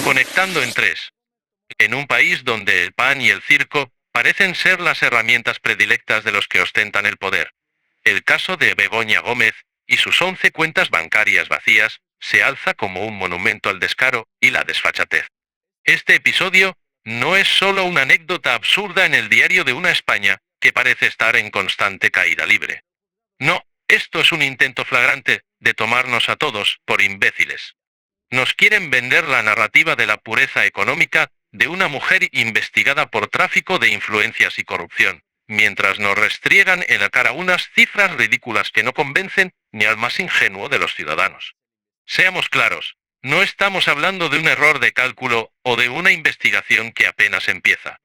Conectando en tres. En un país donde el pan y el circo parecen ser las herramientas predilectas de los que ostentan el poder. El caso de Begoña Gómez y sus 11 cuentas bancarias vacías se alza como un monumento al descaro y la desfachatez. Este episodio no es solo una anécdota absurda en el diario de una España que parece estar en constante caída libre. No, esto es un intento flagrante de tomarnos a todos por imbéciles. Nos quieren vender la narrativa de la pureza económica de una mujer investigada por tráfico de influencias y corrupción, mientras nos restriegan en la cara unas cifras ridículas que no convencen ni al más ingenuo de los ciudadanos. Seamos claros, no estamos hablando de un error de cálculo o de una investigación que apenas empieza.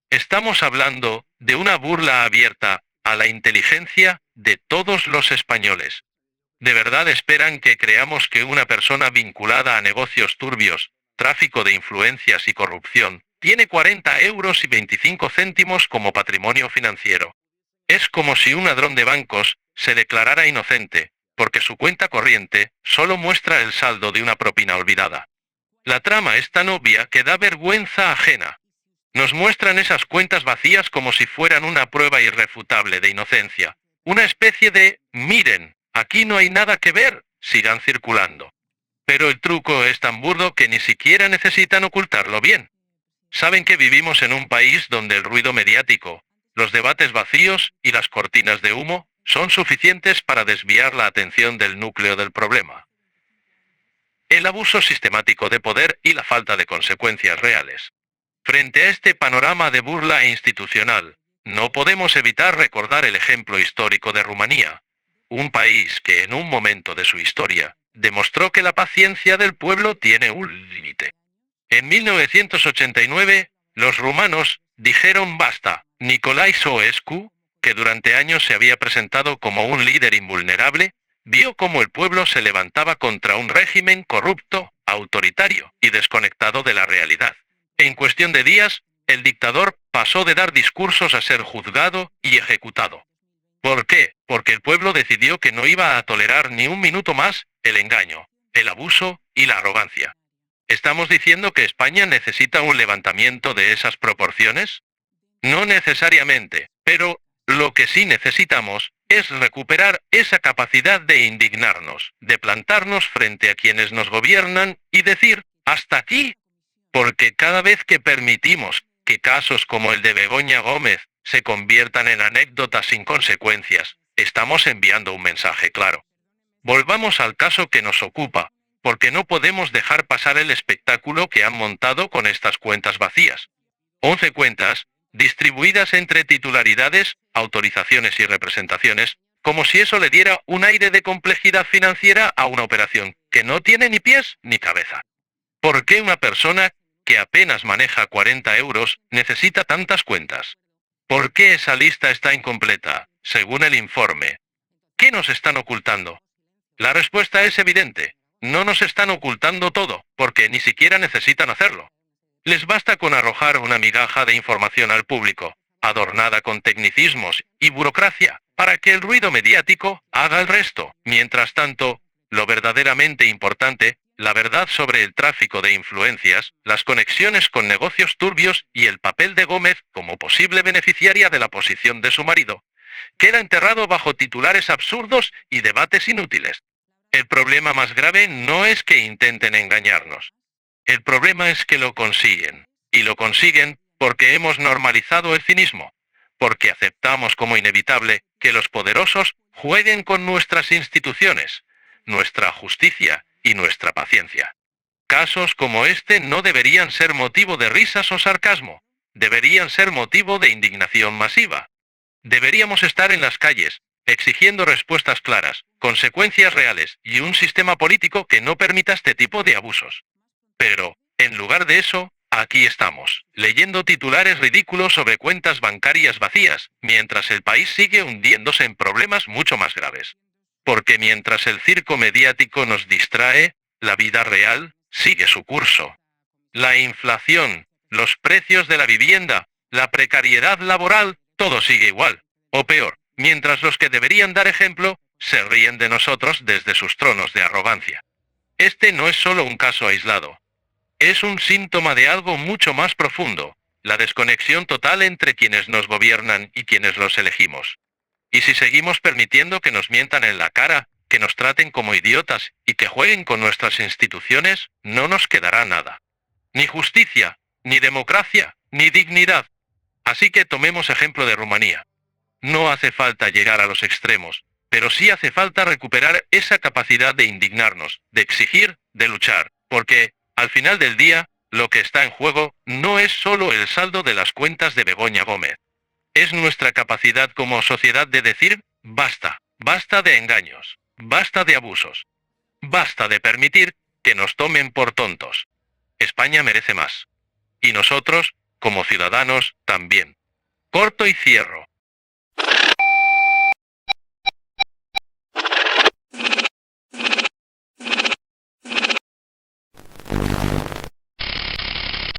Estamos hablando de una burla abierta a la inteligencia de todos los españoles. ¿De verdad esperan que creamos que una persona vinculada a negocios turbios, tráfico de influencias y corrupción, tiene 40 euros y 25 céntimos como patrimonio financiero? Es como si un ladrón de bancos se declarara inocente, porque su cuenta corriente solo muestra el saldo de una propina olvidada. La trama es tan obvia que da vergüenza ajena. Nos muestran esas cuentas vacías como si fueran una prueba irrefutable de inocencia. Una especie de, miren, aquí no hay nada que ver, sigan circulando. Pero el truco es tan burdo que ni siquiera necesitan ocultarlo bien. Saben que vivimos en un país donde el ruido mediático, los debates vacíos y las cortinas de humo son suficientes para desviar la atención del núcleo del problema. El abuso sistemático de poder y la falta de consecuencias reales. Frente a este panorama de burla institucional, no podemos evitar recordar el ejemplo histórico de Rumanía, un país que en un momento de su historia demostró que la paciencia del pueblo tiene un límite. En 1989, los rumanos dijeron basta. Nicolae Ceausescu, que durante años se había presentado como un líder invulnerable, vio cómo el pueblo se levantaba contra un régimen corrupto, autoritario y desconectado de la realidad. En cuestión de días, el dictador pasó de dar discursos a ser juzgado y ejecutado. ¿Por qué? Porque el pueblo decidió que no iba a tolerar ni un minuto más el engaño, el abuso y la arrogancia. ¿Estamos diciendo que España necesita un levantamiento de esas proporciones? No necesariamente, pero lo que sí necesitamos es recuperar esa capacidad de indignarnos, de plantarnos frente a quienes nos gobiernan y decir, hasta aquí. Porque cada vez que permitimos que casos como el de Begoña Gómez se conviertan en anécdotas sin consecuencias, estamos enviando un mensaje claro. Volvamos al caso que nos ocupa, porque no podemos dejar pasar el espectáculo que han montado con estas cuentas vacías. 11 cuentas, distribuidas entre titularidades, autorizaciones y representaciones, como si eso le diera un aire de complejidad financiera a una operación que no tiene ni pies ni cabeza. ¿Por qué una persona que apenas maneja 40 euros necesita tantas cuentas? ¿Por qué esa lista está incompleta, según el informe? ¿Qué nos están ocultando? La respuesta es evidente. No nos están ocultando todo, porque ni siquiera necesitan hacerlo. Les basta con arrojar una migaja de información al público, adornada con tecnicismos y burocracia, para que el ruido mediático haga el resto. Mientras tanto, lo verdaderamente importante, la verdad sobre el tráfico de influencias, las conexiones con negocios turbios y el papel de Gómez como posible beneficiaria de la posición de su marido, queda enterrado bajo titulares absurdos y debates inútiles. El problema más grave no es que intenten engañarnos. El problema es que lo consiguen. Y lo consiguen porque hemos normalizado el cinismo. Porque aceptamos como inevitable que los poderosos jueguen con nuestras instituciones, nuestra justicia y nuestra paciencia. Casos como este no deberían ser motivo de risas o sarcasmo. Deberían ser motivo de indignación masiva. Deberíamos estar en las calles, exigiendo respuestas claras, consecuencias reales y un sistema político que no permita este tipo de abusos. Pero, en lugar de eso, aquí estamos, leyendo titulares ridículos sobre cuentas bancarias vacías, mientras el país sigue hundiéndose en problemas mucho más graves. Porque mientras el circo mediático nos distrae, la vida real sigue su curso. La inflación, los precios de la vivienda, la precariedad laboral, todo sigue igual, o peor, mientras los que deberían dar ejemplo, se ríen de nosotros desde sus tronos de arrogancia. Este no es solo un caso aislado. Es un síntoma de algo mucho más profundo, la desconexión total entre quienes nos gobiernan y quienes los elegimos. Y si seguimos permitiendo que nos mientan en la cara, que nos traten como idiotas y que jueguen con nuestras instituciones, no nos quedará nada. Ni justicia, ni democracia, ni dignidad. Así que tomemos ejemplo de Rumanía. No hace falta llegar a los extremos, pero sí hace falta recuperar esa capacidad de indignarnos, de exigir, de luchar, porque, al final del día, lo que está en juego no es solo el saldo de las cuentas de Begoña Gómez. Es nuestra capacidad como sociedad de decir, basta, basta de engaños, basta de abusos, basta de permitir que nos tomen por tontos. España merece más. Y nosotros, como ciudadanos, también. Corto y cierro.